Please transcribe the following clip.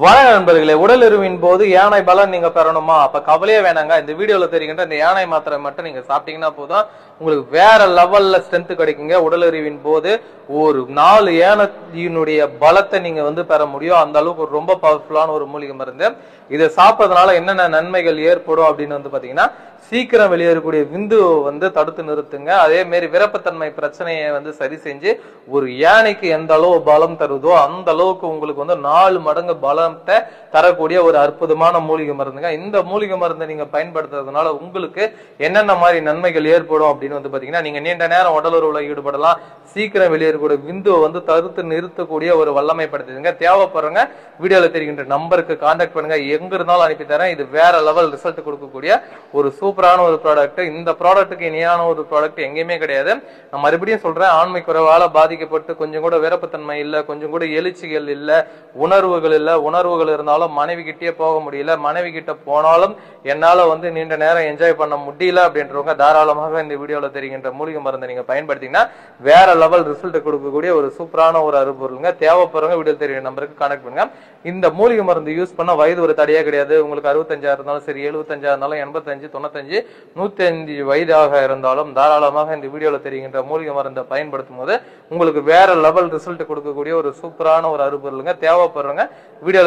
வணக்க நண்பர்களே, உடல் எருவின் போது யானை பலன் நீங்க பெறணுமா? அப்ப கவலையே வேணாங்க. இந்த வீடியோல தெரிகின்ற இந்த யானை மாத்திரை மட்டும் நீங்க சாப்பிட்டீங்கன்னா போதும், உங்களுக்கு வேற லெவல்ல ஸ்ட்ரென்த் கிடைக்குங்க. உடல் எருவின் போது ஒரு 4 யானையினுடைய பலத்தை நீங்க பெற முடியும். அந்த அளவுக்கு ரொம்ப பவர்ஃபுல்லான ஒரு மூலிகை மருந்து. இதை சாப்பிட்றதுனால என்னென்ன நன்மைகள் ஏற்படும் அப்படின்னு பாத்தீங்கன்னா, சீக்கிரம் வெளியேறக்கூடிய விந்து தடுத்து நிறுத்துங்க. அதே மாதிரி விரப்பத்தன்மை பிரச்சனையை சரி செஞ்சு ஒரு யானைக்கு எந்த அளவு பலம் தருதோ அந்த அளவுக்கு உங்களுக்கு 4 மடங்கு பலத்தை தரக்கூடிய ஒரு அற்புதமான மூலிகை மருந்துங்க. இந்த மூலிகை மருந்தை நீங்க பயன்படுத்துறதுனால உங்களுக்கு என்னென்ன மாதிரி நன்மைகள் ஏற்படும் அப்படின்னு பாத்தீங்கன்னா, நீங்க நீண்ட நேரம் உடல் உறவுல ஈடுபடலாம். சீக்கிரம் வெளியேறக்கூடிய விந்துவை தடுத்து நிறுத்தக்கூடிய ஒரு வல்லமை படுத்துதுங்க. தேவைப்படுறங்க வீடியோல தெரிகின்ற நம்பருக்கு கான்டாக்ட் பண்ணுங்க. எங்க இருந்தாலும் அனுப்பி தரேன். இது வேற லெவல் ரிசல்ட் கொடுக்கக்கூடிய ஒரு சூப்பரான ஒரு ப்ராடக்ட். இந்த ப்ராடக்ட்டுக்கு இணையான ஒரு ப்ராடக்ட் எங்கேயுமே கிடையாது. நான் மறுபடியும் சொல்றேன், ஆண்மை குறைவால பாதிக்கப்பட்டு கொஞ்சம் கூட விரப்பத்தன்மை இல்ல, கொஞ்சம் கூட எழுச்சிகள் இல்ல, உணர்வுகள் இல்ல, உணர்வுகள் இருந்தாலும் மனைவி கிட்டே போக முடியல, மனைவி கிட்ட போனாலும் என்னால நீண்ட நேரம் என்ஜாய் பண்ண முடியல அப்படின்றவங்க தாராளமாக இந்த வீடியோல தெரிகின்ற மூலிகை மருந்தை நீங்க பயன்படுத்தீங்கன்னா வேற லெவல் ரிசல்ட் கொடுக்கக்கூடிய ஒரு சூப்பரான ஒரு அருபொருளுங்க. தேவைப்படுறவங்க வீடியோ தெரியுற நம்பருக்கு கான்டாக்ட் பண்ணுங்க. இந்த மூலிகை மருந்து யூஸ் பண்ண வயது ஒரு தடையா கிடையாது. உங்களுக்கு 65 இருந்தாலும் சரி, 75 இருந்தாலும், 85, 95, 105 வயதாக இருந்தாலும் தாராளமாக இந்த வீடியோல தெரிகின்ற மூலிகை மருந்தை பயன்படுத்தும் போது உங்களுக்கு வேற லெவல் ரிசல்ட் கொடுக்கக்கூடிய ஒரு சூப்பரான ஒரு அருபொருளுங்க. தேவைப்படுறவங்க வீடியோ